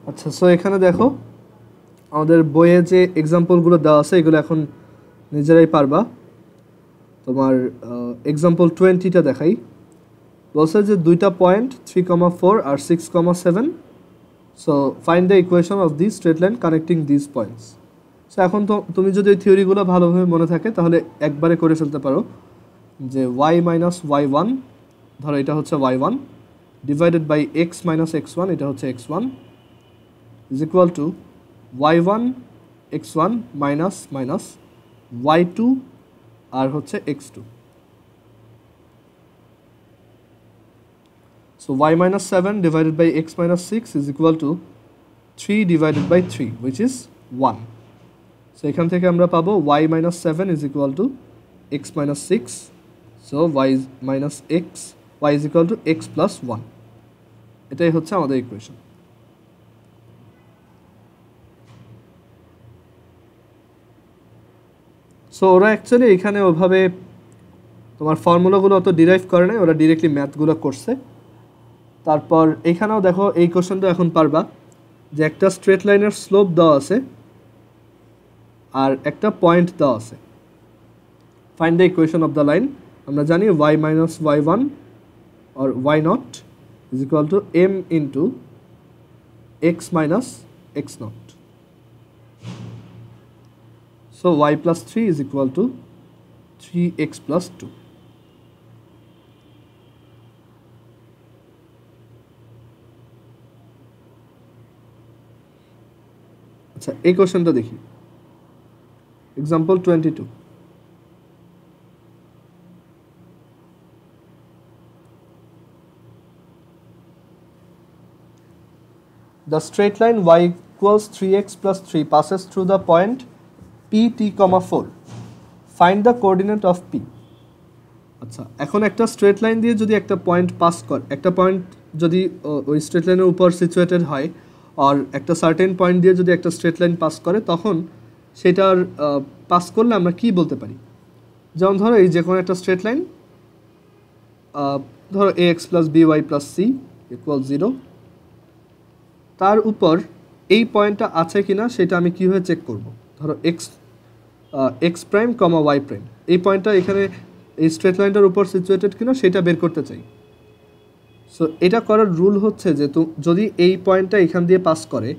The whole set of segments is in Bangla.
আচ্ছা, সো এখানে দেখো আমাদের বইয়ে যে এক্সাম্পলগুলো দেওয়া আছে এগুলো এখন নিজেরাই পারবা। তোমার এক্সাম্পল 20টা দেখাই। বলছে যে দুইটা পয়েন্ট 3,4 আর 6,7। So find the equation of the straight line connecting this points. So এখন তো তুমি যদি ওই থিওরিগুলো ভালোভাবে মনে থাকে তাহলে একবারে করে ফেলতে পারো যে y মাইনাস y1, ধরো এটা হচ্ছে y1, divided by x minus x1, এটা হচ্ছে x1, is equal two y1 x1 minus minus y2 আর হচ্ছে x2. So y minus 7 divided by x minus 6 is equal to 3 divided by 3, which is 1. So এখান থেকে আমরা পাবো y minus 7 is equal to x minus 6. So y minus x, y is equal to x plus 1. এটাই হচ্ছে আমাদের ইকুয়েশন। সো ওরা অ্যাকচুয়ালি এখানে ওভাবে তোমার ফর্মুলাগুলো অত ডিরাইভ করে নাই, ওরা ডিরেক্টলি ম্যাথগুলো করছে। তারপর এইখানেও দেখো এই কোশ্চেনটা এখন পারবা যে একটা স্ট্রেট লাইনের স্লোপ দেওয়া আছে আর একটা পয়েন্ট দেওয়া আছে। Find the equation of the line. আমরা জানি y minus y1 or y naught is equal to m into x minus x naught. So y plus 3 is equal to 3x plus 2. আচ্ছা, এই কোশ্চেনটা দেখি। Example 22. The straight line y equals 3x plus 3 passes through the point P, T, 4. Find the coordinate of P. আচ্ছা, এখন একটা স্ট্রেট লাইন দিয়ে যদি একটা পয়েন্ট পাস করে, একটা পয়েন্ট যদি ওই স্ট্রেট লাইনের উপর সিচুয়েটেড হয় আর একটা সার্টেন পয়েন্ট দিয়ে যদি একটা স্ট্রেট লাইন পাস করে, তখন সেটার পাস করলে আমরা কি বলতে পারি? যেমন ধরো এই যে কোনো একটা স্ট্রেট লাইন, ধরো ax plus by plus c equal 0, তার উপর এই পয়েন্টটা আছে কিনা সেটা আমি কীভাবে চেক করব? ধরো এক্স প্রাইম কমা ওয়াই প্রাইম, এই পয়েন্টটা এখানে এই স্ট্রেট লাইনটার উপর সিচুয়েটেড কিনা সেটা বের করতে চাই। সো এটা করার রুল হচ্ছে যে যদি এই পয়েন্টটা এখান দিয়ে পাস করে,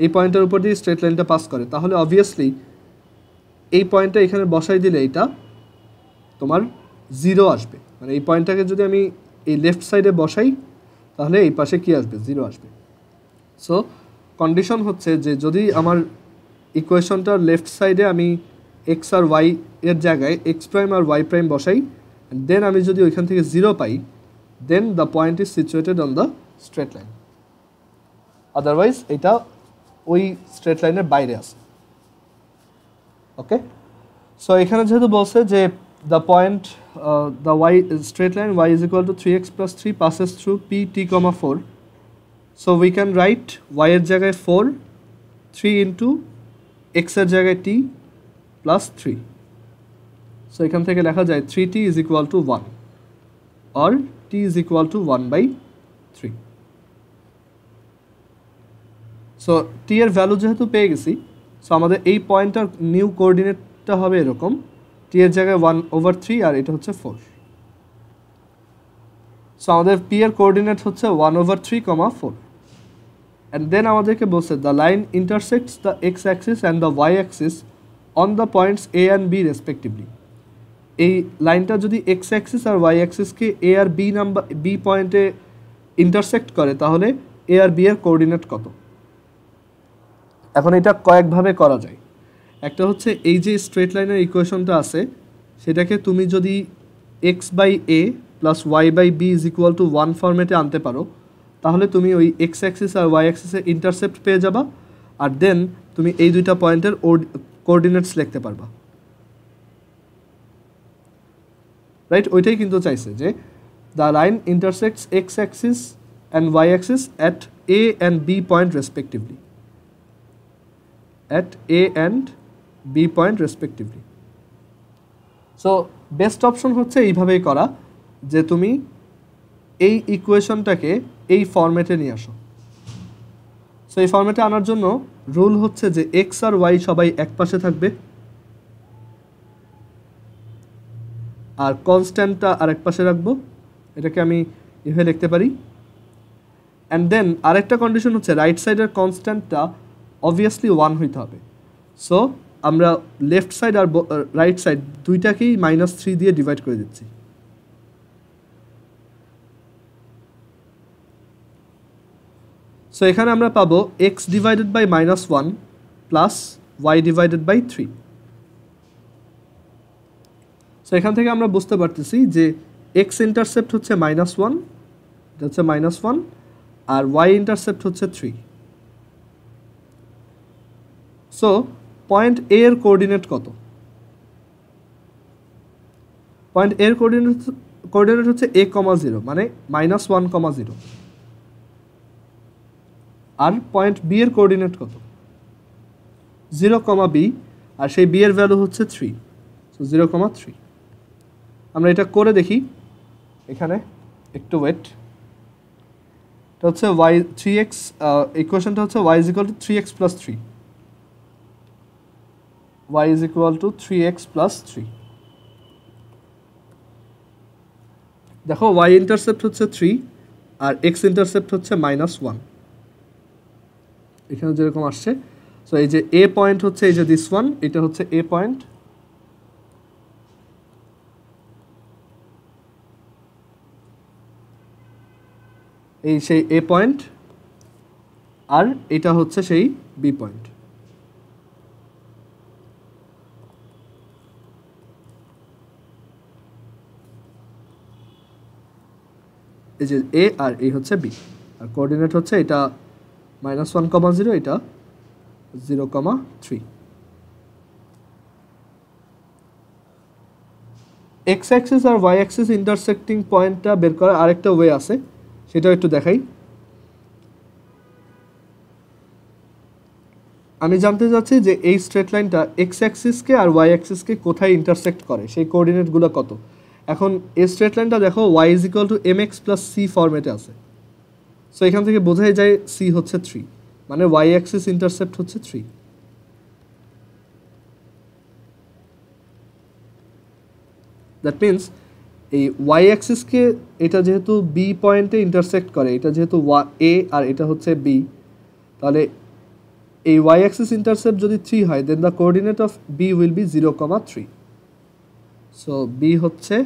এই পয়েন্টের উপর দিয়ে স্ট্রেট লাইনটা পাস করে, তাহলে অবভিয়াসলি এই পয়েন্টটা এখানে বসাই দিলে এটা তোমার 0 আসবে। মানে এই পয়েন্টটাকে যদি আমি এই লেফট সাইডে বসাই তাহলে এই পাশে কি আসবে? 0 আসবে। সো কন্ডিশন হচ্ছে যে যদি আমার ইকুয়েশনটার লেফট সাইডে আমি এক্স আর ওয়াই এর জায়গায় এক্স প্রাইম আর ওয়াই প্রাইম বসাই, দেন আমি যদি ওইখান থেকে 0 পাই, then the point is situated on the straight line. Otherwise এটা ওই স্ট্রেট লাইনের বাইরে আছে। ওকে, সো এখানে যেহেতু বলছে যে the point the Y straight line y is equal to 3x plus 3 passes through P, T, 4. So we can write y এর জায়গায় 4, 3 into x এর জায়গায় t plus 3. So এখান থেকে লেখা যায় 3t is equal to 1 or t is equal to 1/3. So t এর ভ্যালু যেহেতু পেয়ে গেছি, সো আমাদের এই পয়েন্টটার নিউ কোঅর্ডিনেটটা হবে এরকম, t এর জায়গায় 1/3 আর এটা হচ্ছে 4. সো আমাদের p এর কোঅর্ডিনেট হচ্ছে 1/3, 4. অ্যান্ড দেন আমাদেরকে বলছে the line intersects the X axis and the Y axis on the points A and B respectively. এই লাইনটা যদি এক্স অ্যাক্সিস আর ওয়াই অ্যাক্সিসকে এ আর বি পয়েন্টে ইন্টারসেক্ট করে, তাহলে এ আর বি এর কোঅর্ডিনেট কত? এখন এটা কয়েকভাবে করা যায়। একটা হচ্ছে এই যে স্ট্রেট লাইনের ইকুয়েশনটা আছে সেটাকে তুমি যদি X by A plus Y by B is equal to 1 ফর্মেটে আনতে পারো, তাহলে তুমি ওই এক্স অ্যাক্সিস আর ওয়াই অ্যাক্সিসের ইন্টারসেপ্ট পেয়ে যাবা, আর দেন তুমি এই দুইটা পয়েন্টের কোঅর্ডিনেটস লিখতে পারবা। রাইট, ওইটাই কিন্তু চাইছে যে the line intersects X axis and Y axis at A and B point respectively, at A and B point respectively. So best option হচ্ছে এইভাবেই করা, যে তুমি এই ইকুয়েশনটাকে এই ফরম্যাটে নিয়ে আসো। এই ফর্মেটে আনার জন্য রুল হচ্ছে যে এক্স আর ওয়াই সবাই এক পাশে থাকবে, আর কনস্ট্যান্টটা আর এক পাশে রাখবো। এটাকে আমি এভাবে লিখতে পারি। অ্যান্ড দেন আরেকটা কন্ডিশন হচ্ছে রাইট সাইডের কনস্ট্যান্টটা অবভিয়াসলি 1 হইতে হবে। সো আমরা লেফট সাইড আর রাইট সাইড দুইটাকেই -3 দিয়ে ডিভাইড করে দিচ্ছি। সো এখানে আমরা পাবো X divided by -1 plus Y divided by 3। So এখান থেকে আমরা বুঝতে পারতেছি যে এক্স ইন্টারসেপ্ট হচ্ছে -1, এটা হচ্ছে -1, আর ওয়াই ইন্টারসেপ্ট হচ্ছে 3। সো পয়েন্ট এ এর কোঅর্ডিনেট কত? পয়েন্ট এর কোঅর্ডিনেট হচ্ছে a,0 মানে -1,0। আর পয়েন্ট বি এর কোঅর্ডিনেট কত? 0, b, আর সেই বি এর ভ্যালু হচ্ছে 3। সো 0,3। আমরা এটা করে দেখি। এখানে একটু ওয়েট। এটা হচ্ছে y 3x, ইকুয়েশনটা হচ্ছে y is equal to 3x plus 3, y is equal to 3x plus 3। দেখো y ইন্টারসেপ্ট হচ্ছে 3 আর x ইন্টারসেপ্ট হচ্ছে -1, এখানে যেরকম আসছে। সো এই যে a পয়েন্ট হচ্ছে এই যে দিস ওয়ান, এটা হচ্ছে a পয়েন্ট, এই সেই a পয়েন্ট, আর এটা হচ্ছে সেই b পয়েন্ট। এই যে a আর এই হচ্ছে b, আর কোঅর্ডিনেট হচ্ছে এটা -1,0, এটা 0,3। x অ্যাক্সিস আর y অ্যাক্সিস ইন্টারসেক্টিং পয়েন্টটা বের করার আরেকটা ওয়ে আছে, সেটাও একটু দেখাই। আমি জানতে চাচ্ছি যে এই স্ট্রেট লাইনটা এক্স অ্যাক্সিসকে আর ওয়াই অ্যাক্সিসকে কোথায় ইন্টারসেক্ট করে, সেই কোঅর্ডিনেটগুলো কত। এখন এই স্ট্রেট লাইনটা দেখো y is equal to mx plus c ফরম্যাটে আছে। সো এখান থেকে বোঝাই যায় c হচ্ছে 3, মানে y অ্যাক্সিস ইন্টারসেপ্ট হচ্ছে 3। দ্যাট মিনস এই y অ্যাক্সিসকে এটা যেহেতু b পয়েন্টে ইন্টারসেক্ট করে, এটা যেহেতু a আর এটা হচ্ছে b, তাহলে এই y অ্যাক্সিস ইন্টারসেপ্ট যদি 3 হয়, then the coordinate of b will be 0,3। So b হচ্ছে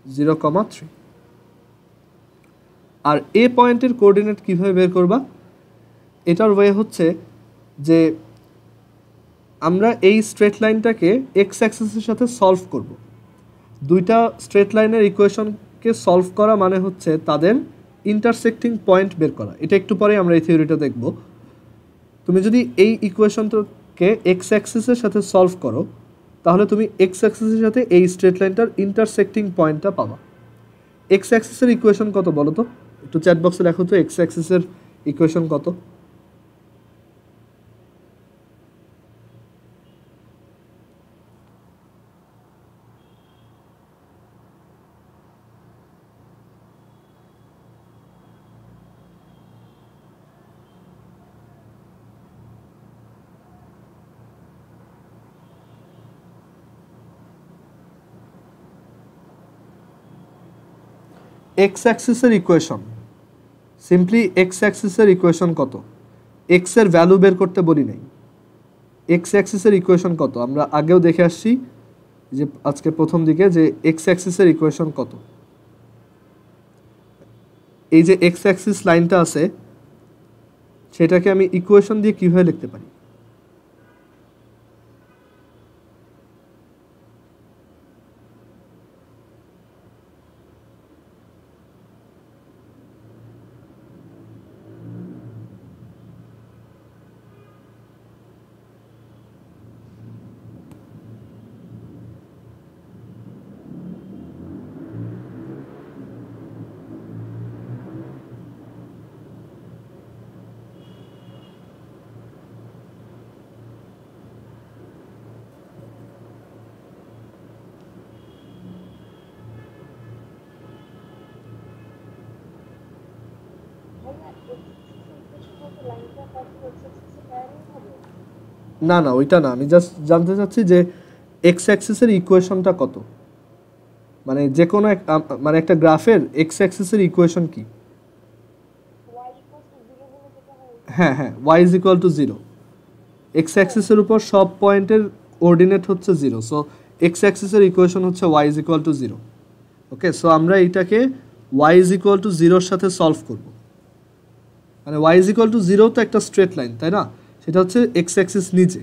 0,3। আর a পয়েন্টের কোঅর্ডিনেট কিভাবে বের করবা? এটার ওয়ে হচ্ছে যে আমরা এই স্ট্রেট লাইনটাকে এক্স অ্যাক্সিসের সাথে সলভ করব। দুইটা স্ট্রেট লাইনের ইকুয়েশনকে সলভ করা মানে হচ্ছে তাদের ইন্টারসেক্টিং পয়েন্ট বের করা। এটা একটু পরে আমরা এই থিওরিটা দেখব। তুমি যদি এই ইকুয়েশনটাকে এক্স অ্যাক্সিসের সাথে সলভ করো, তাহলে তুমি এক্স অ্যাক্সিসের সাথে এই স্ট্রেট লাইনটার ইন্টারসেক্টিং পয়েন্টটা পাবা। এক্স অ্যাক্সিসের ইকুয়েশন কত বলো তো? একটু চ্যাট বক্সে লেখো তো এক্স অ্যাক্সিসের ইকুয়েশন কত। এক্স অ্যাক্সিসের ইকুয়েশন, সিম্পলি এক্স অ্যাক্সিসের ইকুয়েশন কত? এক্স এর ভ্যালু বের করতে বলি নাই। এক্স অ্যাক্সিসের ইকুয়েশন কত আমরা আগেও দেখে আসছি, যে আজকে প্রথম দিকে, যে এক্স অ্যাক্সিসের ইকুয়েশন কত। এই যে এক্স অ্যাক্সিস লাইনটা আছে, সেটাকে আমি ইকুয়েশন দিয়ে কীভাবে লিখতে পারি? না না ওইটা না, আমি জাস্ট জানতে চাচ্ছি যে এক্স অ্যাক্সিসের ইকুয়েশনটা কত, মানে যে কোনো মানে একটা গ্রাফের এক্স অ্যাক্সিসের ইকুয়েশন কি? হ্যাঁ হ্যাঁ, Y is equal to zero. X অ্যাক্সিসের উপর সব পয়েন্টের কোঅর্ডিনেট হচ্ছে জিরো, সো এক্স অ্যাক্সিসের ইকুয়েশন হচ্ছে Y is equal to zero. Okay, so আমরা এইটাকে ওয়াই ইজ ইকুয়াল টু জিরোর সাথে সলভ করব। মানে Y is equal to zero তো একটা স্ট্রেট লাইন, তাই না? সেটা হচ্ছে এক্স অ্যাক্সিস নিচে,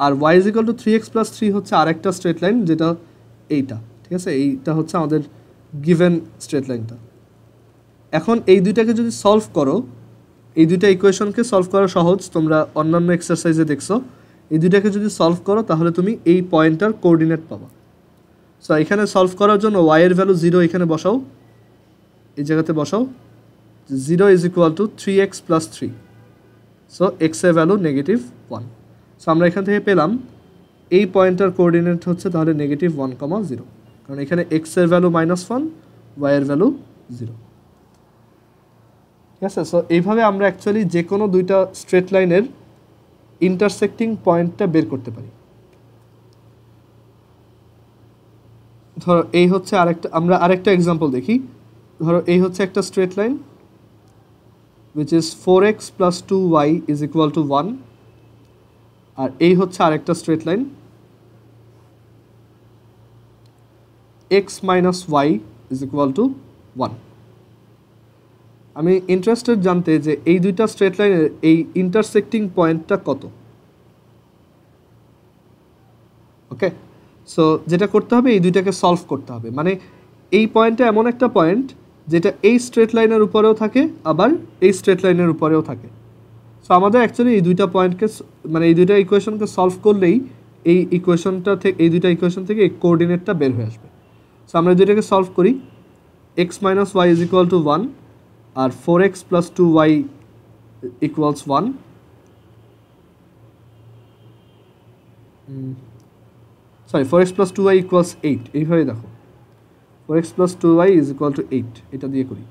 আর Y is equal to 3x + 3 হচ্ছে আরেকটা স্ট্রেট লাইন, যেটা এইটা, ঠিক আছে? এইটা হচ্ছে আমাদের গিভেন স্ট্রেট লাইনটা। এখন এই দুইটাকে যদি সলভ করো, এই দুইটা ইকুয়েশনকে সলভ করা সহজ, তোমরা অন্যান্য এক্সারসাইজে দেখছো। এই দুইটাকে যদি সলভ করো তাহলে তুমি এই পয়েন্টটার কোঅর্ডিনেট পাবা। সো এখানে সলভ করার জন্য ওয়াই এর ভ্যালু 0 এখানে বসাও, এই জায়গাতে বসাও। 0 is equal to 3x + 3, so x এর ভ্যালু -1। সো আমরা এখান থেকে পেলাম এই পয়েন্টটার কোঅর্ডিনেট হচ্ছে তাহলে -1, 0, কারণ এখানে এক্স এর ভ্যালু -1, ওয়াই এর ভ্যালু 0। ঠিক আছে? সো এইভাবে আমরা অ্যাকচুয়ালি যে কোনো দুইটা স্ট্রেট লাইনের ইন্টারসেক্টিং পয়েন্টটা বের করতে পারি। ধরো এই হচ্ছে আরেকটা, আমরা আরেকটা এক্সাম্পল দেখি। ধরো এই হচ্ছে একটা straight line which is 4x + 2y is equal to 1, আর এই হচ্ছে আরেকটা straight line x - y is equal to 1। আমি ইন্টারেস্টেড জানতে যে এই দুইটা স্ট্রেট লাইনের এই ইন্টারসেক্টিং পয়েন্টটা কত। ওকে, সো যেটা করতে হবে এই দুইটাকে সলভ করতে হবে। মানে এই পয়েন্টটা এমন একটা পয়েন্ট যেটা এই স্ট্রেট লাইনের উপরেও থাকে, আবার এই স্ট্রেট লাইনের উপরেও থাকে। সো আমাদের অ্যাকচুয়ালি এই দুইটা পয়েন্টকে, মানে এই দুইটা ইকুয়েশনকে সলভ করলেই এই ইকুয়েশনটা থেকে, এই দুইটা ইকুয়েশন থেকে এই কোঅর্ডিনেটটা বের হয়ে আসবে। সো আমরা এই দুইটাকে সলভ করি। x - y is equal to 1, আর 4x + 2y equals 1। Sorry, 4x + 2y equals 8, এইভাবে দেখো 4x + 2y is equal to 8, এটা দিয়ে করি।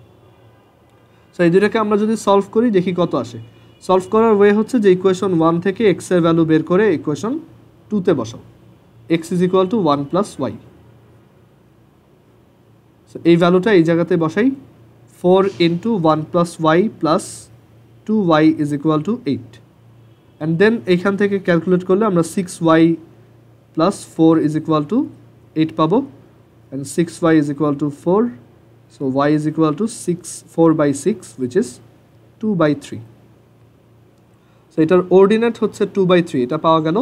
সো এই দুটাকে আমরা যদি সলভ করি দেখি কত আসে। সলভ করার ওয়ে হচ্ছে যে ইকুয়েশন 1 থেকে x এর ভ্যালু বের করে ইকুয়েশন 2তে বসাও, x is equal to 1 + y। So এই ভ্যালুটা এই জায়গাতে বসাই, 4 × 1 + y + 2y is equal to 8, and then এইখান থেকে ক্যালকুলেট করলে আমরা 6y + 4 is equal to 8 পাবো, and 6y is equal to 4, so y is equal to 4/6 which is 2/3। So এটার অর্ডিনেট হচ্ছে 2/3, এটা পাওয়া গেল।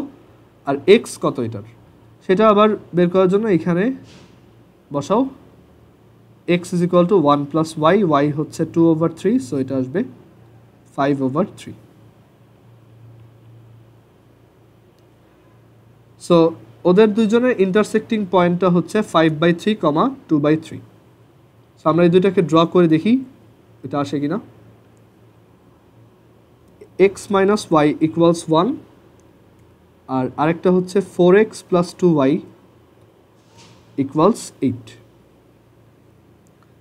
আর x কত এটার, সেটা আবার বের করার জন্য এখানে বসাও, x is equal to 1 + y, y হচ্ছে 2/3, সো এটা আসবে 5/3। সো ওদের দুজনের ইন্টারসেক্টিং পয়েন্টটা হচ্ছে 5/3, 2/3। সো আমরা এই দুইটাকে ড্র করে দেখি এটা আসে কিনা। x - y equals 1, আর আরেকটা হচ্ছে 4x + 2y equals 8।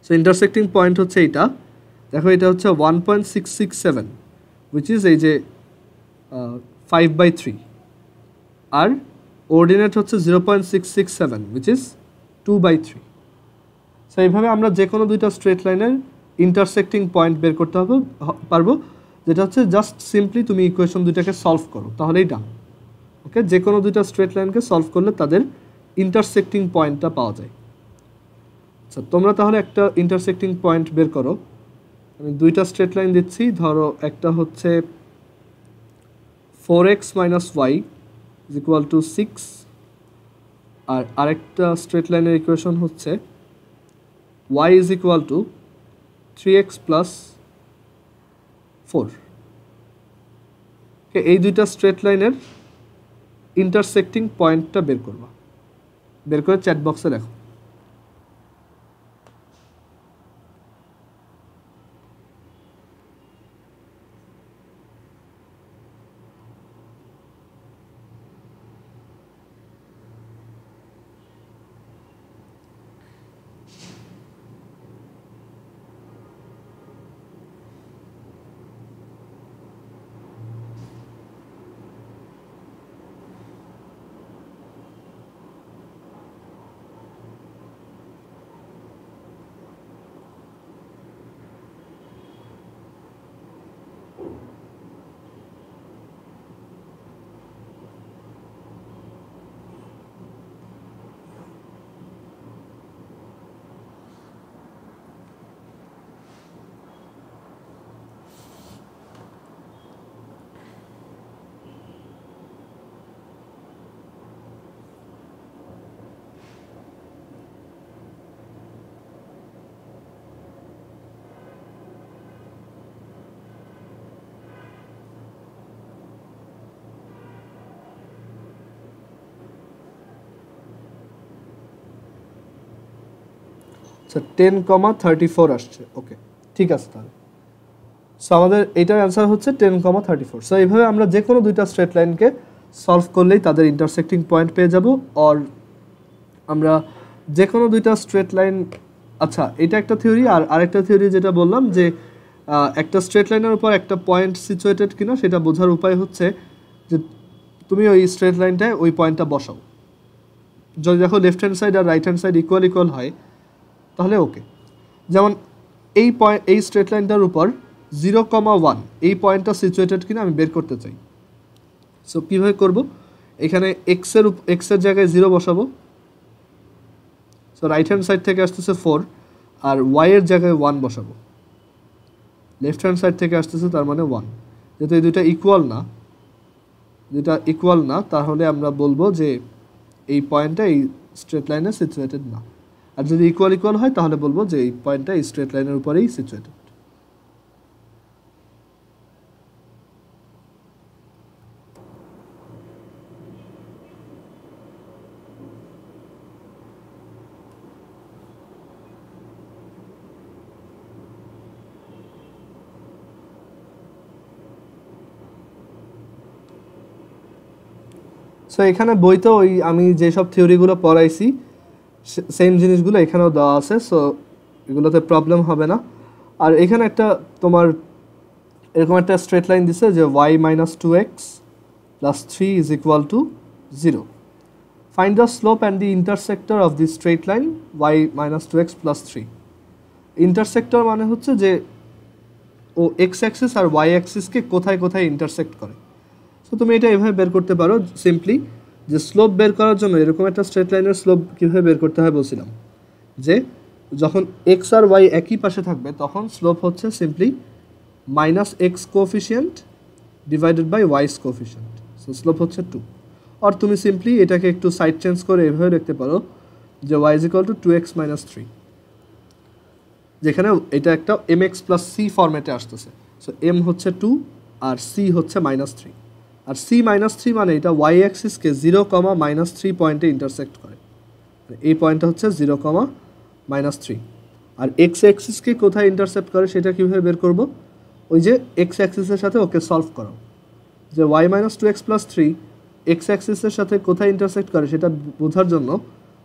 So intersecting point হচ্ছে এইটা, দেখো এটা হচ্ছে 1.667 which is এই যে 5/3, আর অর্ডিনেট হচ্ছে 0.667 which is 2/3। সো এইভাবে আমরা যে কোনো দুইটা স্ট্রেট লাইনের ইন্টারসেক্টিং পয়েন্ট বের করতে পারবো, যেটা হচ্ছে জাস্ট সিম্পলি তুমি ইকুয়েশন দুইটাকে সলভ করো তাহলেই ডান। ওকে, যে কোনো দুইটা স্ট্রেট লাইনকে সলভ করলে তাদের ইন্টারসেক্টিং পয়েন্টটা পাওয়া যায়। আচ্ছা, তোমরা তাহলে একটা ইন্টারসেক্টিং পয়েন্ট বের করো। আমি দুইটা স্ট্রেট লাইন দিচ্ছি, ধরো একটা হচ্ছে 4x - y is equal to 6, আর আরেকটা স্ট্রেট লাইনের ইকুয়েশন হচ্ছে y is equal to 3x + 4। এই দুইটা স্ট্রেট লাইনের ইন্টারসেক্টিং পয়েন্টটা বের করবা, বের করে চ্যাট বক্সে লেখো। আচ্ছা 10,34 আসছে, ওকে ঠিক আছে। তাহলে সো আমাদের এটার অ্যান্সার হচ্ছে 10,34। সো এইভাবে আমরা যে কোনো দুইটা স্ট্রেট লাইনকে সলভ করলেই তাদের ইন্টারসেক্টিং পয়েন্ট পেয়ে যাব। অর আমরা যে কোনো দুইটা স্ট্রেট লাইন, আচ্ছা এটা একটা থিওরি। আর আরেকটা থিওরি যেটা বললাম যে একটা স্ট্রেট লাইনের উপর একটা পয়েন্ট সিচুয়েটেড কিনা সেটা বোঝার উপায় হচ্ছে যে তুমি ওই স্ট্রেট লাইনটায় ওই পয়েন্টটা বসাও। যদি দেখো লেফট হ্যান্ড সাইড আর right hand side equal equal হয় তাহলে ওকে। যেমন এই স্ট্রেট লাইনটার উপর 0,1 এই পয়েন্টটা সিচুয়েটেড কিনা আমি বের করতে চাই। সো কীভাবে করব, এখানে এক্সের জায়গায় 0 বসাবো। সো রাইট হ্যান্ড সাইড থেকে আসতেছে 4 আর ওয়াইয়ের জায়গায় 1 বসাবো। লেফট হ্যান্ড সাইড থেকে আসতেছে তার মানে 1। যেহেতু এই দুইটা ইকুয়াল না তাহলে আমরা বলবো যে এই পয়েন্টটা এই স্ট্রেট লাইনে সিচুয়েটেড না। আর যদি ইকুয়াল হয় তাহলে বলবো যে এই পয়েন্টটা এই স্ট্রেট লাইনের উপরেই সিচুয়েটেড। সো এখানে বইতে ওই আমি যেসব থিওরিগুলো পড়াইছি সেম জিনিসগুলো এখানেও দেওয়া আছে। সো এগুলোতে প্রবলেম হবে না। আর এখানে একটা তোমার এরকম একটা স্ট্রেট লাইন দিছে যে y minus 2x plus 3 is equal to 0. Find the slope and the intersector of the straight line y minus 2x plus 3. ইন্টারসেক্টর মানে হচ্ছে যে ও এক্স অ্যাক্সিস আর ওয়াই অ্যাক্সিসকে কোথায় কোথায় ইন্টারসেক্ট করে। সো তুমি এটা এভাবে বের করতে পারো সিম্পলি, যে স্লোপ বের করার জন্য এরকম একটা স্ট্রেট লাইনের স্লোপ কীভাবে বের করতে হয় বলছিলাম যে যখন এক্স আর ওয়াই একই পাশে থাকবে তখন স্লোপ হচ্ছে simply minus X coefficient divided by Y's coefficient. So slope হচ্ছে 2। আর তুমি সিম্পলি এটাকে একটু সাইড চেঞ্জ করে এভাবে দেখতে পারো যে Y is equal to 2x minus 3, যেখানে এটা একটা mx প্লাস সি ফরম্যাটে আসতেছে। সো এম হচ্ছে 2 আর সি হচ্ছে -3। আর সি -3 মানে এটা ওয়াই অ্যাক্সিসকে 0,-3 পয়েন্টে ইন্টারসেক্ট করে। এই পয়েন্টটা হচ্ছে 0,-3। আর এক্স অ্যাক্সিসকে কোথায় ইন্টারসেপ্ট করে সেটা কীভাবে বের করব, ওই যে এক্স অ্যাক্সিসের সাথে ওকে সলভ করো, যে y minus 2x plus 3 x অ্যাক্সিসের সাথে কোথায় ইন্টারসেক্ট করে সেটা বোঝার জন্য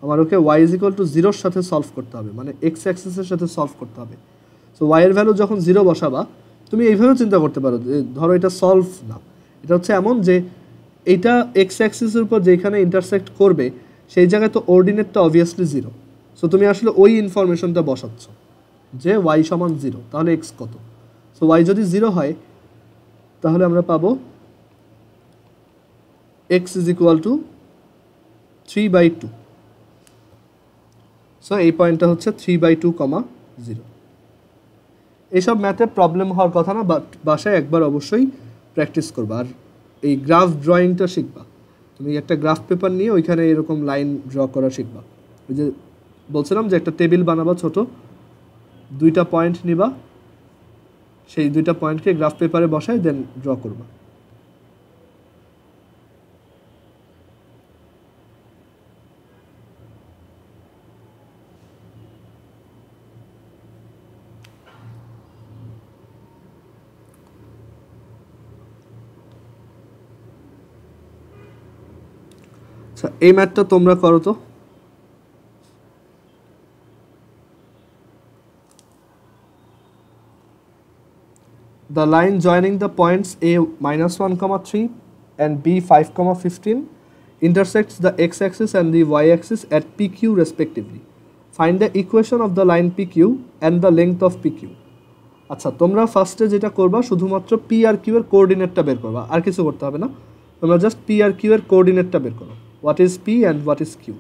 আমার ওকে y is equal to 0-র সাথে সলভ করতে হবে, মানে এক্স অ্যাক্সিসের সাথে সলভ করতে হবে। সো y এর ভ্যালু যখন 0 বসাবা তুমি এইভাবেও চিন্তা করতে পারো যে ধরো এটা সলভ না, এটা হচ্ছে এমন যে এইটা এক্স অ্যাক্সিসের উপর যেখানে ইন্টারসেক্ট করবে সেই জায়গায় তো অর্ডিনেটটা অবভিয়াসলি 0। সো তুমি আসলে ওই ইনফরমেশনটা বসাচ্ছ যে y সমান 0, তাহলে x কত। সো y যদি 0 হয় তাহলে আমরা পাবো x is equal to 3/2। So এই পয়েন্টটা হচ্ছে 3/2, 0। এইসব ম্যাথে প্রবলেম হওয়ার কথা না, বাট বাসায় একবার অবশ্যই প্র্যাকটিস করবা। আর এই গ্রাফ ড্রয়িংটা শিখবা। তুমি একটা গ্রাফ পেপার নিয়ে ওইখানে এরকম লাইন ড্র করা শিখবা। ওই যে বলছিলাম যে একটা টেবিল বানাবা ছোট, 2টা পয়েন্ট নিবা, সেই 2টা পয়েন্টকে গ্রাফ পেপারে বসায় দেন ড্র করবা। আচ্ছা এই ম্যাথটা তোমরা করো তো। The line joining the points a -1,3 and b 5,15 intersects the x-axis and the y-axis at PQ respectively. Find the equation of the line PQ and the length of PQ. আচ্ছা তোমরা ফার্স্টে যেটা করবা শুধুমাত্র পি আর কিউ এর কোঅর্ডিনেটটা বের করবা, আর কিছু করতে হবে না। তোমরা জাস্ট পি আর কিউ এর কোঅর্ডিনেটটা বের করো, what is P and what is Q.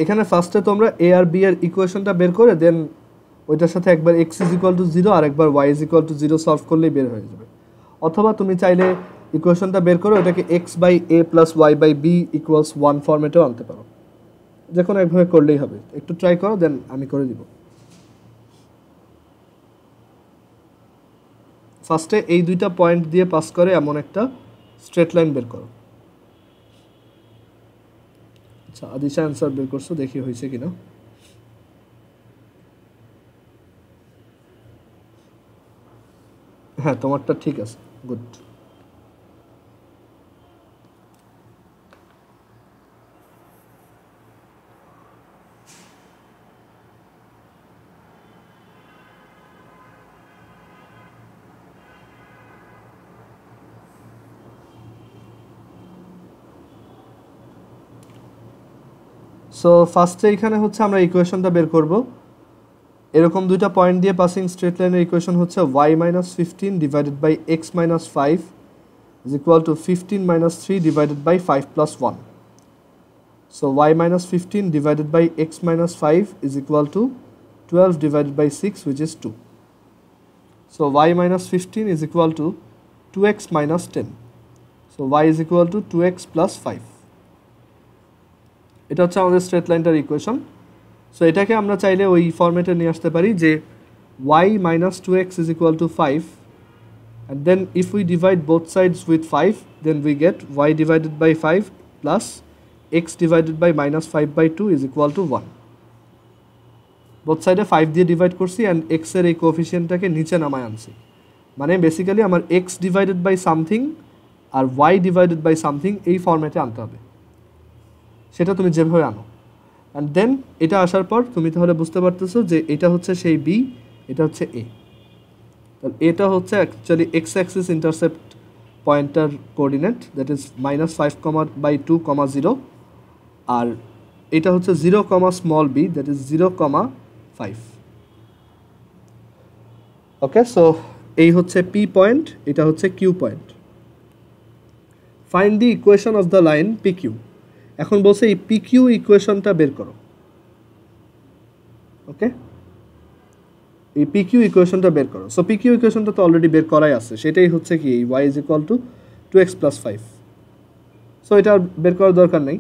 এখানে ফার্স্টে তোমরা এ আর বি এর ইকুয়েশনটা বের করে দেন ওইটার সাথে একবার এক্স ইজ ইকুয়াল টু 0 আর একবার Y is equal to 0 solve করলেই বের হয়ে যাবে। অথবা তুমি চাইলে ইকুয়েশনটা বের করে ওটাকে X by A plus Y by B equals 1 ফরম্যাটেও আনতে পারো। যে কোনো একভাবে করলেই হবে। একটু ট্রাই করো, দেন আমি করে দিব। ফার্স্টে এই দুইটা পয়েন্ট দিয়ে পাস করে এমন একটা স্ট্রেট লাইন বের করো। আচ্ছা, আদিশা অ্যান্সার বের করছো, দেখি হয়েছে কিনা। হ্যাঁ, তোমারটা ঠিক আছে, গুড। সো ফার্স্টে এখানে হচ্ছে আমরা ইকুয়েশনটা বের করব। এরকম দুইটা পয়েন্ট দিয়ে পাসিং স্ট্রেট লাইনের ইকুয়েশন হচ্ছে y minus 15 divided by X minus 5 is equal to 15 minus 3 divided by 5 plus 1। So y minus 15 divided by X minus 5 is equal to 12 divided by 6 which is 2. So y minus 15 is equal to 2x minus 10. So y is equal to 2x plus 5. এটা হচ্ছে আমাদের স্ট্রেট লাইনটার ইকুয়েশন। সো এটাকে আমরা চাইলে ওই ফরম্যাটে নিয়ে আসতে পারি যে y minus 2x is equal to 5 and then if we divide both sides with 5 then we get y divided by 5 plus x divided by minus 5 by 2 is equal to 1. Both সাইডে 5 দিয়ে ডিভাইড করছি অ্যান্ড এক্স এর এই কোএফিসিয়েন্টটাকে নিচে নামায় আনছি। মানে বেসিক্যালি আমার এক্স ডিভাইডেড বাই সামথিং আর ওয়াই ডিভাইডেড বাই সামথিং এই ফরম্যাটে আনতে হবে, সেটা তুমি যেভাবে আনো। অ্যান্ড দেন এটা আসার পর তুমি তাহলে বুঝতে পারতেছো যে এটা হচ্ছে সেই বি, এটা হচ্ছে এ। তাহলে এটা হচ্ছে অ্যাকচুয়ালি এক্স অ্যাক্সিস ইন্টারসেপ্ট পয়েন্টার কোঅর্ডিনেট, দ্যাট ইজ -5,2,0 আর এটা হচ্ছে 0, small B, that is 0,5। Okay, so এই হচ্ছে পি পয়েন্ট, এটা হচ্ছে Q point. Find the equation of the line P Q. এখন বলছে এই পি কিউ ইকুয়েশনটা বের করো। ওকে, এই পি কিউ ইকুয়েশনটা বের করো। সো পি কিউ ইকুয়েশনটা তো অলরেডি বের করাই আছে, সেটাই হচ্ছে কি এই Y is equal to 2x plus 5। So এটা বের করার দরকার নেই।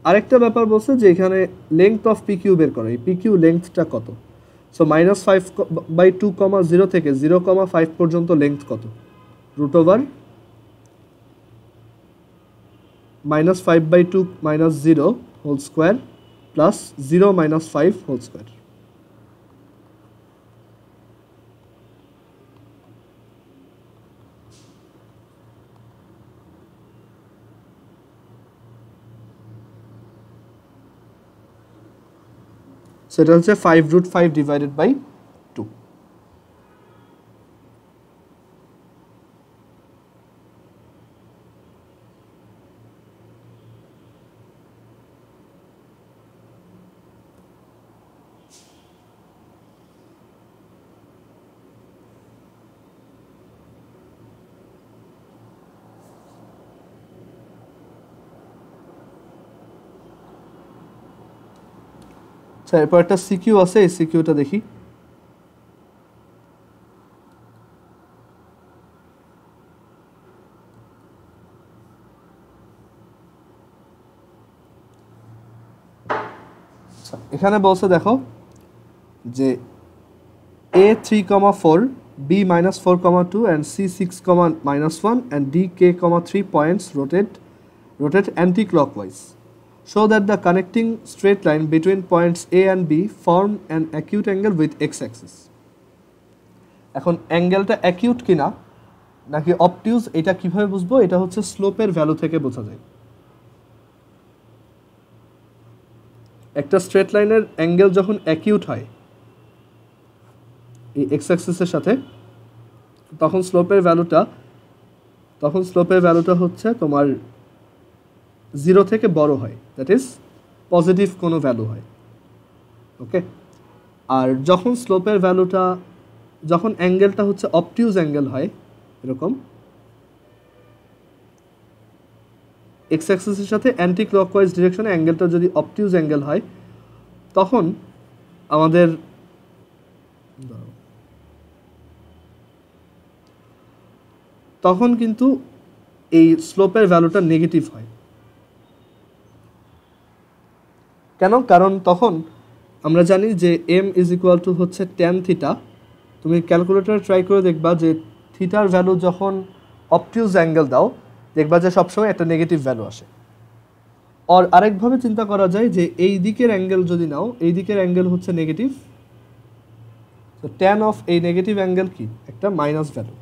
আরেকটা ব্যাপার বলছে যে এখানে লেংথ অফ পি কিউ বের করো। এই পি কিউ লেংথটা কত? সো -5/2, 0 থেকে 0,5 পর্যন্ত লেংথ কত? √5/2 - 0 whole square plus 0 - 5 whole square. সেটা হচ্ছে 5√5 ডিভাইডেড বাই 2। এরপর একটা সিকিউ আছে, এই সিকিউটা দেখি। এখানে বলছে দেখো যে a 3,4 b -4,2 and c 6,-1 and d k, 3 points rotate anti-clockwise. Show that the connecting straight line between points A and B form an acute angle with x-axis. এখন অ্যাঙ্গেলটা অ্যাকিউট কিনা নাকি অবটিউজ এটা কিভাবে বুঝবো? এটা হচ্ছে স্লোপের ভ্যালু থেকে বোঝা যায়। একটা স্ট্রেট লাইনের অ্যাঙ্গেল যখন অ্যাকিউট হয় এই x-axis-এর সাথে, তখন স্লোপের ভ্যালুটা হচ্ছে তোমার 0 থেকে বড় হয়, দ্যাট ইজ পজিটিভ কোনো ভ্যালু হয়। ওকে, আর যখন স্লোপের ভ্যালুটা, যখন অ্যাঙ্গেলটা হচ্ছে অবটিউজ অ্যাঙ্গেল হয় এরকম, এক্স অ্যাক্সিসের সাথে অ্যান্টি ক্লকওয়াইজ ডিরেকশনে অ্যাঙ্গেলটা যদি অবটিউজ অ্যাঙ্গেল হয় তখন আমাদের তখন কিন্তু এই স্লোপের ভ্যালুটা নেগেটিভ হয়। কেন? কারণ তখন আমরা জানি যে m ইজ ইকুয়াল টু হচ্ছে ট্যান থিটা। তুমি ক্যালকুলেটর ট্রাই করে দেখবা যে থিটার ভ্যালু যখন অবটিউজ অ্যাঙ্গেল দাও দেখবা যে সবসময় একটা নেগেটিভ ভ্যালু আসে। আর আরেকভাবে চিন্তা করা যায় যে এই দিকের অ্যাঙ্গেল যদি নাও, এই দিকের অ্যাঙ্গেল হচ্ছে নেগেটিভ, তো ট্যান অফ এই নেগেটিভ অ্যাঙ্গেল কি একটা মাইনাস ভ্যালু।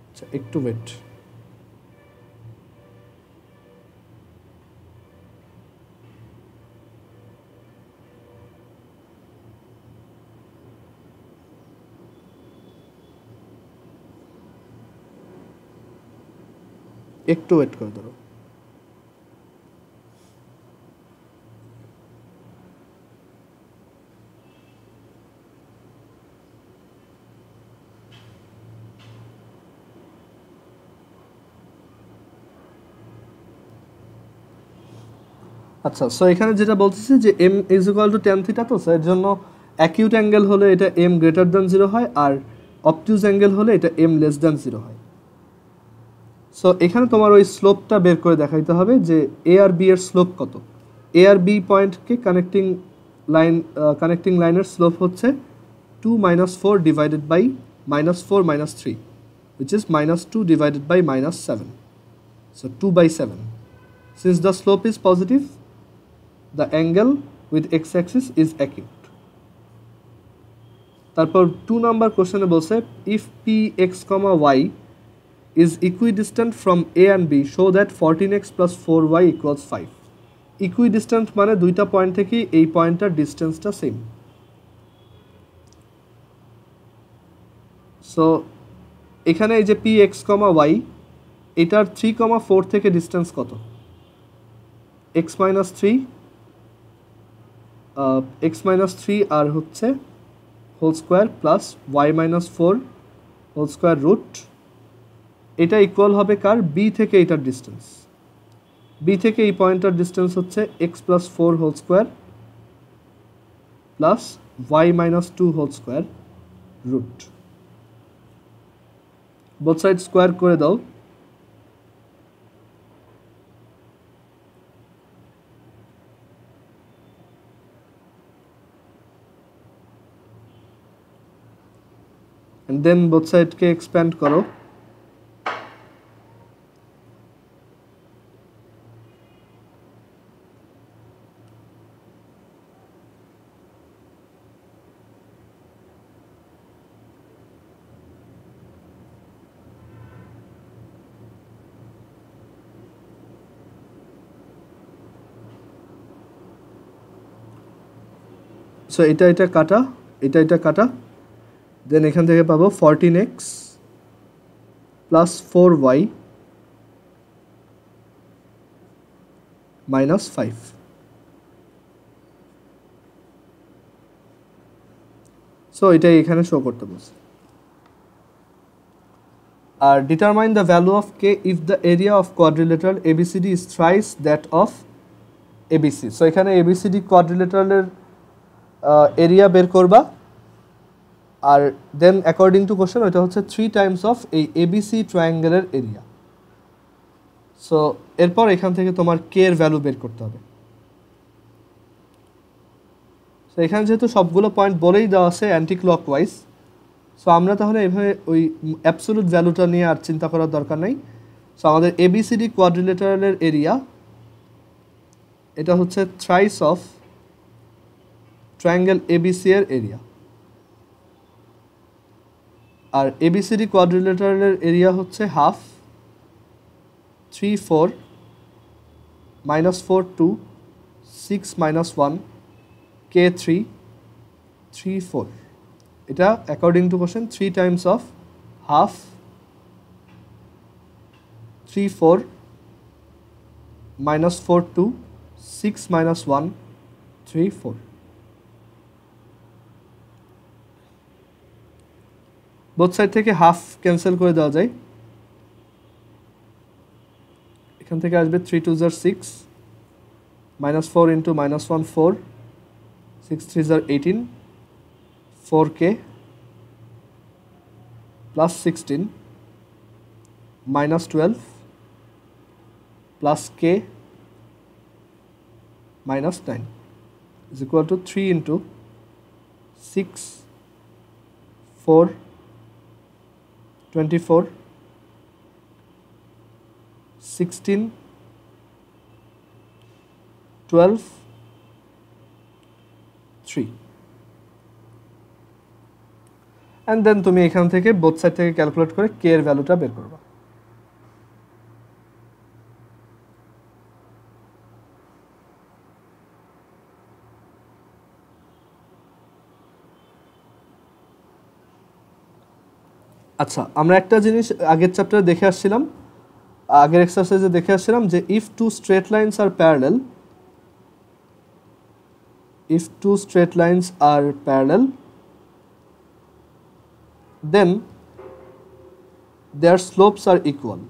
আচ্ছা একটু ওয়েট, একটু ওয়েট করে ধরো। আচ্ছা, সো এখানে যেটা বলতেছি যে m is equal two tan theta, তো এর জন্য অ্যাকিউট অ্যাঙ্গেল হলে এটা m গ্রেটার দ্যান 0 হয়, আর অবটিউজ অ্যাঙ্গেল হলে এটা m লেস দ্যান 0 হয়। সো এখানে তোমার ওই স্লোপটা বের করে দেখাইতে হবে যে এ আর বি এর স্লোপ কত। এ আর বি পয়েন্টকে কানেক্টিং লাইনের স্লোপ হচ্ছে 2 - 4 divided by -4 - 3, which is -2 divided by -7. So 2/7. Since the slope is positive, the angle with x-axis is acute. তারপর 2 নাম্বার কোশ্চেনে বলছে if px, y is equidistant from a and b, show that 14x plus 4y equals 5. Equidistant মানে দুইটা পয়েন্ট থেকে এই পয়েন্টটার ডিস্টেন্সটা সেম। সো এখানে এই যে px, y এটার 3, 4 থেকে ডিস্টেন্স কত? x minus 3 আর হচ্ছে whole square plus y minus 4 whole square root, এটা ইকুয়াল হবে কার? b থেকে এটার ডিস্টেন্স। b থেকে এই পয়েন্টটার ডিস্টেন্স হচ্ছে x plus 4 whole square plus y minus 2 whole square root. Both side square করে দাও। and then both side কে expand করো। সো এটা কাটা, এটা কাটা, দেন এখান থেকে পাবো 14x plus 4y minus 5। So এটাই এখানে শো করতে বলছে। আর determine the value of K if the area of quadrilateral ABCD is thrice that of ABC. So এখানে এবিসিডি কোয়াড্রিলেটারালের এরিয়া বের করবা, আর দেন অ্যাকর্ডিং টু কোশ্চেন ওইটা হচ্ছে 3 টাইমস অফ এই এবিসি ট্রায়াঙ্গেলের এরিয়া। সো এরপর এখান থেকে তোমার কে এর ভ্যালু বের করতে হবে। সো এখানে যেহেতু সবগুলো পয়েন্ট বলেই দেওয়া আছে অ্যান্টি ক্লকওয়াইজ, সো আমরা তাহলে এভাবে ওই অ্যাবসোলুট ভ্যালুটা নিয়ে আর চিন্তা করার দরকার নেই। সো আমাদের এবিসিডি কোয়াড্রিলেটারালের এরিয়া এটা হচ্ছে থ্রাইস অফ ট্রায়াঙ্গেল এবিসি এর এরিয়া, আর এবিসিডি কোয়াড্রিলেটারালের এরিয়া হচ্ছে হাফ 3 4 -4 2 6 - 1 k 3 3 4। এটা according to question 3 times of half 3 4 -4 2 6 - 1 3 4। Both side থেকে হাফ ক্যান্সেল করে দেওয়া যায়। এখান থেকে আসবে 3 2 * 6 -4 * -1 4 6 3 * 18 4k plus 16 minus 12 plus k minus 9 is equal to 3 into 6 4 24 16 12 3 and then তুমি এখান থেকে বোথ সাইড থেকে ক্যালকুলেট করে k এর ভ্যালুটা বের করবা। আচ্ছা, আমরা একটা জিনিস আগের চ্যাপ্টারে দেখে আসছিলাম, আগের এক্সারসাইজে দেখে আসছিলাম যে if two straight lines are parallel then their slopes are equal.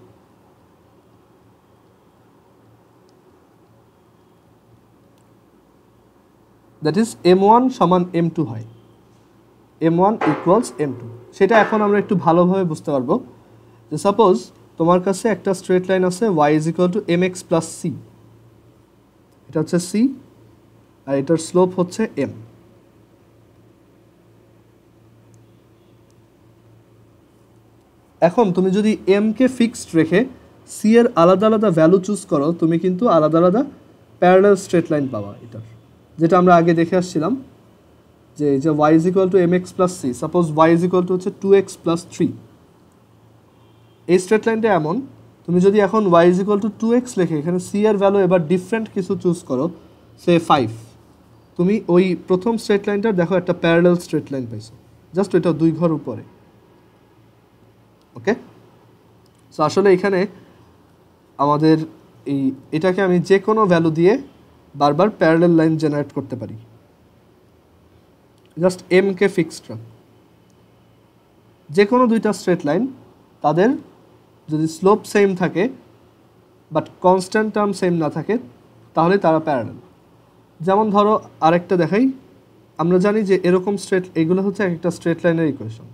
That is m1 সমান m2 হয়, m1 equals m2। সেটা এখন আমরা একটু ভালোভাবে বুঝতে পারবো যে সাপোজ তোমার কাছে একটা স্ট্রেট লাইন আছে y is equal to mx plus c, এটা হচ্ছে c আর এটার স্লোপ হচ্ছে m। এখন তুমি যদি m কে ফিক্সড রেখে c এর আলাদা আলাদা ভ্যালু চুজ করো, তুমি কিন্তু আলাদা আলাদা প্যারালাল স্ট্রেট লাইন পাবা। এটার যেটা আমরা আগে দেখে আসছিলাম যে y is equal to mx plus c, suppose y is equal to হচ্ছে 2x plus 3, এই স্ট্রেট লাইনটা এমন তুমি যদি এখন y is equal to 2x লিখে এখানে c এর ভ্যালু এবার ডিফারেন্ট কিছু চুজ করো, সে 5, তুমি ওই প্রথম স্ট্রেট লাইনটার দেখো একটা প্যারালাল স্ট্রেট লাইন পাইছো, জাস্ট ওইটা 2 ঘর উপরে। ওকে, সো আসলে এখানে আমাদের এটাকে আমি যে কোনো ভ্যালু দিয়ে বারবার প্যারালাল লাইন জেনারেট করতে পারি, জাস্ট এম কে ফিক্সড রাখ। যে কোনো দুইটা স্ট্রেট লাইন তাদের যদি স্লোপ সেম থাকে বাট কনস্ট্যান্ট টার্ম সেম না থাকে তাহলে তারা প্যারালাল। যেমন ধরো আরেকটা দেখাই, আমরা জানি যে এরকম এগুলো হচ্ছে একটা স্ট্রেট লাইনের equation.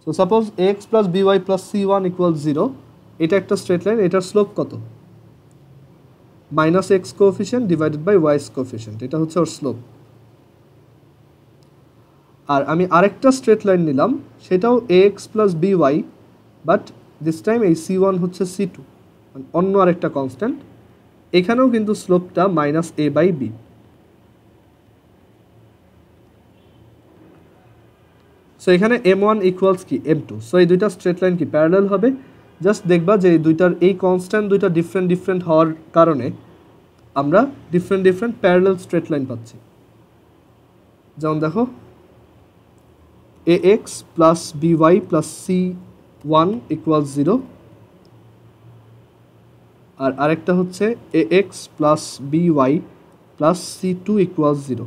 So suppose ax plus by plus c1 equals 0, এটা একটা স্ট্রেট লাইন, এটার স্লোপ কত? -x coefficient divided by y coefficient, এটা হচ্ছে ওর স্লোপ। আর আমি আরেকটা স্ট্রেট লাইন নিলাম, সেটাও ax plus by, but this time এই c1 হচ্ছে c2, অন্য আরেকটা কনস্ট্যান্ট, এখানেও কিন্তু স্লোপটা -a/b। সো এখানে m1 ইকুয়ালস কি m2, সো এই দুইটা স্ট্রেট লাইন কি প্যারালাল হবে? জাস্ট দেখবা যে এই দুইটার এই কনস্ট্যান্ট দুইটা ডিফারেন্ট হওয়ার কারণে আমরা ডিফারেন্ট প্যারালাল স্ট্রেট লাইন পাচ্ছি। যেমন দেখো ax plus by plus c1 equals 0, আর আরেকটা হচ্ছে ax plus by plus c2 equals 0।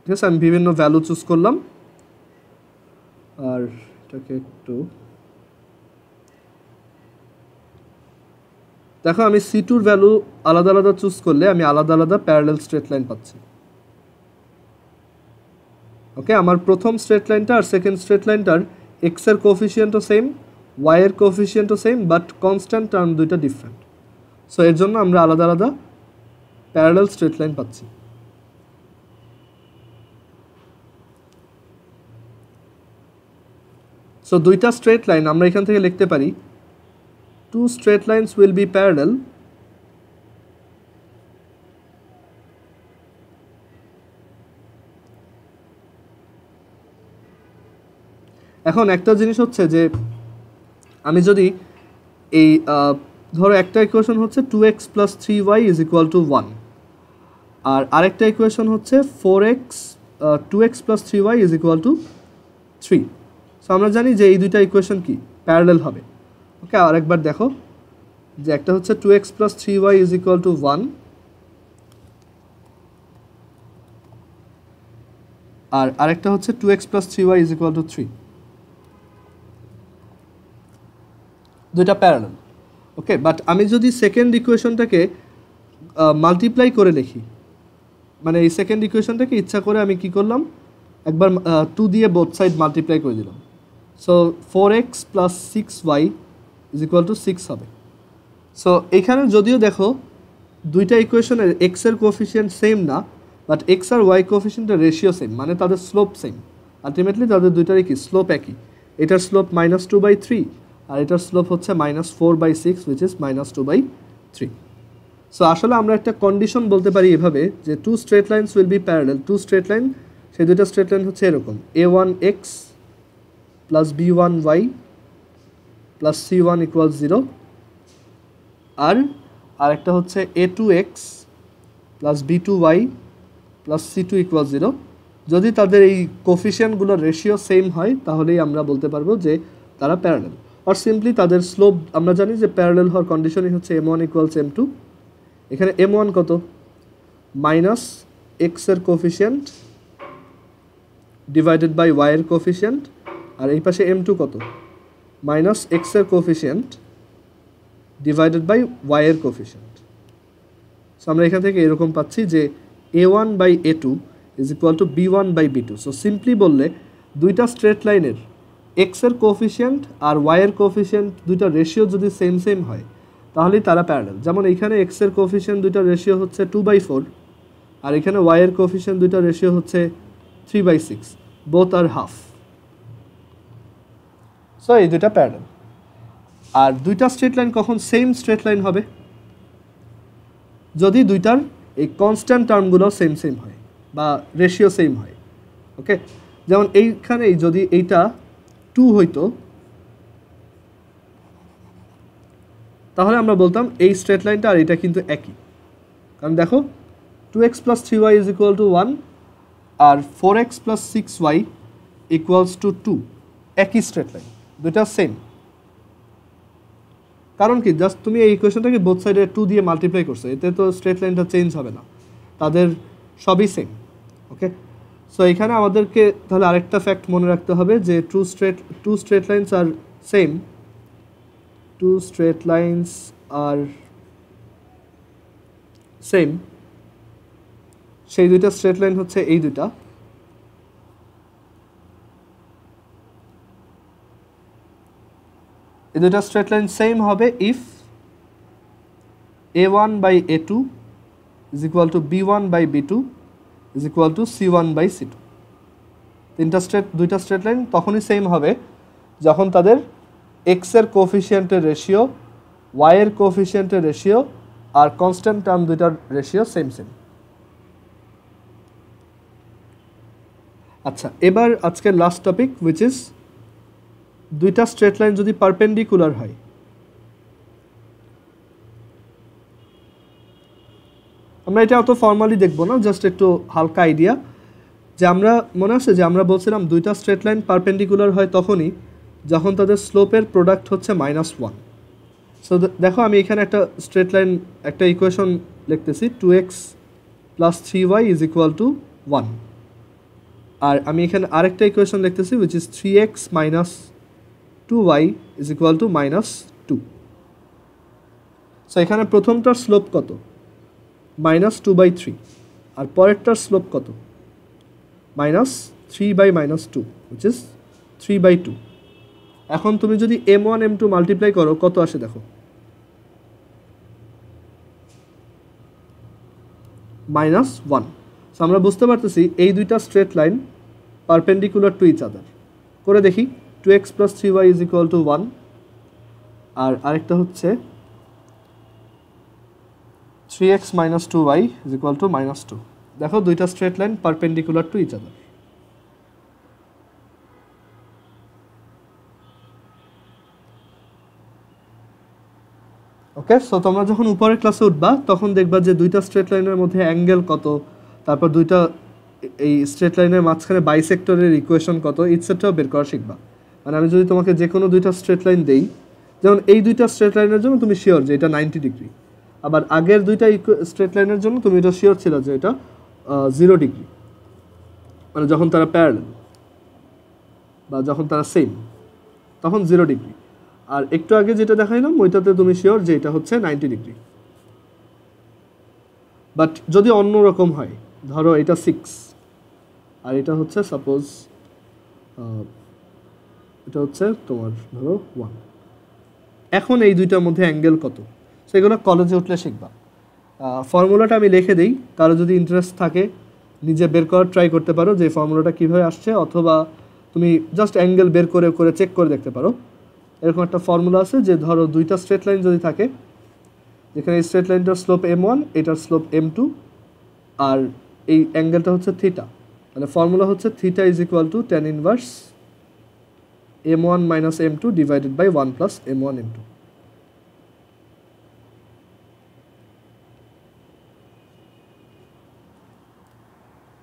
ঠিক আছে, আমি বিভিন্ন ভ্যালু চুজ করলাম, আর এটাকে একটু দেখো আমি c2 ভ্যালু আলাদা আলাদা চুজ করলে আমি আলাদা আলাদা প্যারালাল স্ট্রেট লাইন পাচ্ছি। ওকে, আমার প্রথম স্ট্রেট লাইনটা আর সেকেন্ড স্ট্রেট লাইনটার x এর কোএফিশিয়েন্টও সেম, y এর কোএফিশিয়েন্টও সেম, বাট কনস্ট্যান্ট টার্ম দুইটা ডিফারেন্ট। সো এর জন্য আমরা আলাদা আলাদা প্যারালাল স্ট্রেট লাইন পাচ্ছি। সো দুইটা স্ট্রেট লাইন আমরা এখান থেকে লিখতে পারি two straight lines will be parallel এখন একটা জিনিস হচ্ছে যে আমি যদি এই ধরো একটা ইকুয়েশন হচ্ছে 2x plus 3y is equal to 1, আর আরেকটা ইকুয়েশন হচ্ছে 2x plus 3y is equal to 3। So আমরা জানি যে এই দুইটা ইকুয়েশন কি প্যারালাল হবে। ওকে, আরেকবার দেখো যে একটা হচ্ছে 2x plus 3y is equal to 1, আর আরেকটা হচ্ছে 2x plus 3y is equal to 3। দুইটা প্যারালাল। ওকে, বাট আমি যদি সেকেন্ড ইকুয়েশনটাকে মাল্টিপ্লাই করে লিখি, মানে এই সেকেন্ড ইকুয়েশনটাকে ইচ্ছা করে আমি কি করলাম, একবার 2 দিয়ে বোথ সাইড মাল্টিপ্লাই করে দিলাম। So 4x plus 6y is equal two 6 হবে। সো এখানে যদিও দেখো দুইটা ইকুয়েশনের এক্স এর কোফিশিয়েন্ট সেম না, বাট এক্স আর ওয়াই কোফিশিয়েন্টের রেশিও সেম, মানে তাদের স্লোপ সেম। আলটিমেটলি তাদের দুইটারই কি স্লোপ একই। এটার স্লোপ -2/3 আর এটার স্লোপ হচ্ছে -4/6 উইচ ইজ -2/3। সো আসলে আমরা একটা কন্ডিশন বলতে পারি এভাবে যে two straight lines will be parallel. Two straight line, সেই দুইটা স্ট্রেট লাইন হচ্ছে এরকম, a1x plus b1y plus c1 equal 0, আর আরেকটা হচ্ছে a2x plus b2y plus c2 equal 0। যদি তাদের এই কোফিশিয়েন্টগুলোর রেশিও সেম হয় তাহলেই আমরা বলতে পারবো যে তারা প্যারালাল। আর সিম্পলি তাদের স্লোপ, আমরা জানি যে প্যারালাল হওয়ার কন্ডিশনই হচ্ছে m1 ইকুয়ালস m2। এখানে m1 কত, মাইনাস এক্স এর কোফিশিয়েন্ট ডিভাইডেড বাই ওয়াই এর কোফিশিয়েন্ট, আর এই পাশে m2 কত, মাইনাস এক্স এর কোফিশিয়েন্ট ডিভাইডেড বাই ওয়াই এর কোফিশিয়েন্ট। সো আমরা এখান থেকে এরকম পাচ্ছি যে a1/a2 is equal two b1/b2। So simply বললে দুইটা স্ট্রেট লাইনের এক্স এর কোফিশিয়েন্ট আর ওয়াই এর কোফিশিয়েন্ট দুইটা রেশিও যদি সেম সেম হয় তাহলেই তারা প্যারালাল। যেমন এখানে এক্স এর কোফিশিয়েন্ট দুইটা রেশিও হচ্ছে 2/4 আর এখানে ওয়াই এর কোফিশিয়েন্ট দুইটা রেশিও হচ্ছে 3/6, বোথ আর হাফ। সো এই দুইটা প্যারালাল। আর দুইটা স্ট্রেট লাইন কখন সেম স্ট্রেট লাইন হবে, যদি দুইটার এই কনস্ট্যান্ট টার্মগুলো সেম সেম হয় বা রেশিও সেম হয়। ওকে, যেমন এইখানেই যদি এইটা 2 হইতো তাহলে আমরা বলতাম এই স্ট্রেট লাইনটা আর এটা কিন্তু একই, কারণ দেখো 2x plus 3y is equal to 1 আর 4x plus 6y equals to 2, একই স্ট্রেট লাইন, দুইটা সেম। কারণ কি, জাস্ট তুমি এই ইকুয়েশনটাকে বোথ সাইডে 2 দিয়ে মাল্টিপ্লাই করছো, এতে তো স্ট্রেট লাইনটা চেঞ্জ হবে না, তাদের সবই সেম। ওকে, সো এখানে আমাদেরকে তাহলে আরেকটা ফ্যাক্ট মনে রাখতে হবে যে two straight lines are same, two straight lines are same, সেই দুইটা স্ট্রেট লাইন হচ্ছে এই দুইটা। এই দুইটা স্ট্রেট লাইন সেম হবে if a1/a2 is equal to b1/b2 is equal to c1/c2। দুইটা স্ট্রেট লাইন তখনই সেম হবে যখন তাদের এক্স এর কোফিশিয়েন্টের রেশিও, ওয়াই এর কোফিশিয়েন্টের রেশিও আর কনস্ট্যান্ট টার্ম দুইটার রেশিও সেম সেম। আচ্ছা, এবার আজকের লাস্ট টপিক উইচ ইজ দুইটা স্ট্রেট লাইন যদি পারপেন্ডিকুলার হয়, আমরা এটা অত ফর্মালি দেখবো না, জাস্ট একটু হালকা আইডিয়া যে আমরা মনে আছে যে আমরা বলছিলাম দুইটা স্ট্রেট লাইন পারপেন্ডিকুলার হয় তখনই যখন তাদের স্লোপের প্রোডাক্ট হচ্ছে -1। সো দেখো আমি এখানে একটা স্ট্রেট লাইন, একটা ইকুয়েশন লিখতেছি, 2x plus 3y is equal to 1, আর আমি এখানে আরেকটা ইকুয়েশন লিখতেছি which is 3x minus 2y is equal two -2। So এখানে প্রথমটার স্লোপ কত, -2/3, আর পরেরটার স্লোপ কত, -3/-2 which is 3/2। এখন তুমি যদি m1 m2 মাল্টিপ্লাই করো কত আসে দেখো, -1। সো আমরা বুঝতে পারতেছি এই দুইটা straight line perpendicular to each other. করে দেখি, 2x plus 3y is equal to 1 আর আরেকটা হচ্ছে 3x minus 2y is equal to -2। দেখো দুইটা straight line perpendicular to each other. Okay, so তোমরা যখন উপরের ক্লাসে উঠবা তখন দেখবা যে দুইটা স্ট্রেট লাইনের মধ্যে অ্যাঙ্গেল কত, তারপর দুইটা এই স্ট্রেট লাইনের মাঝখানে বাইসেক্টরের ইকুয়েশন কত, ইটসেট্রাও বের করা শিখবা। মানে আমি যদি তোমাকে যে কোনো দুইটা স্ট্রেট লাইন দেই, যেমন এই দুইটা স্ট্রেট লাইনের জন্য তুমি শিওর যে এটা 90 ডিগ্রি, আবার আগের দুইটা স্ট্রেট লাইনের জন্য তুমি এটা শিওর ছিল যে এটা 0 ডিগ্রি, মানে যখন তারা প্যারালাল বা যখন তারা সেম তখন 0 ডিগ্রি। আর একটু আগে যেটা দেখাইলাম ওইটাতে তুমি শিওর যে এটা হচ্ছে 90 ডিগ্রি। বাট যদি অন্য রকম হয়, ধরো এটা 6 আর এটা হচ্ছে সাপোজ এটা হচ্ছে তোমার ধরো 1, এখন এই দুইটার মধ্যে অ্যাঙ্গেল কত সেগুলো কলেজে উঠলে শিখবা। ফর্মুলাটা আমি লিখে দিই, কারো যদি ইন্টারেস্ট থাকে নিজে বের করার ট্রাই করতে পারো যে ফর্মুলাটা কীভাবে আসছে, অথবা তুমি জাস্ট অ্যাঙ্গেল বের করে করে চেক করে দেখতে পারো। এরকম একটা ফর্মুলা আছে যে ধরো দুইটা স্ট্রেট লাইন যদি থাকে, যেখানে এই স্ট্রেট লাইনটার স্লোপ m1, এটার স্লোপ m2, আর এই অ্যাঙ্গেলটা হচ্ছে থিটা, মানে ফর্মুলা হচ্ছে theta is equal to tan inverse m1 minus m2 divided by 1 plus m1 m2।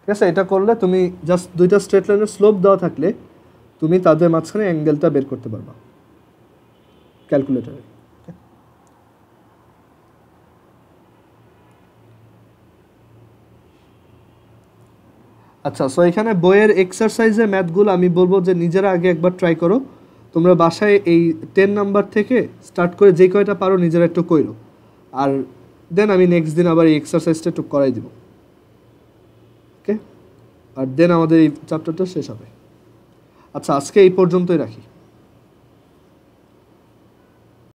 ঠিক আছে, এটা করলে তুমি জাস্ট দুইটা স্ট্রেট লাইনের স্লোপ দেওয়া থাকলে তুমি তাদের মাঝখানে অ্যাঙ্গেলটা বের করতে পারবা ক্যালকুলেটরে। আচ্ছা, সো এখানে বইয়ের এক্সারসাইজে ম্যাথগুলো আমি বলবো যে নিজেরা আগে একবার ট্রাই করো। তোমরা বাসায় এই 10 নাম্বার থেকে স্টার্ট করে যে কয়টা পারো নিজেরা একটু কইরো, আর দেন আমি নেক্সট দিন আবার এই এক্সারসাইজটা একটু করাই দিব। ওকে, আর দেন আমাদের এই চ্যাপ্টারটা শেষ হবে। আচ্ছা, আজকে এই পর্যন্তই রাখি।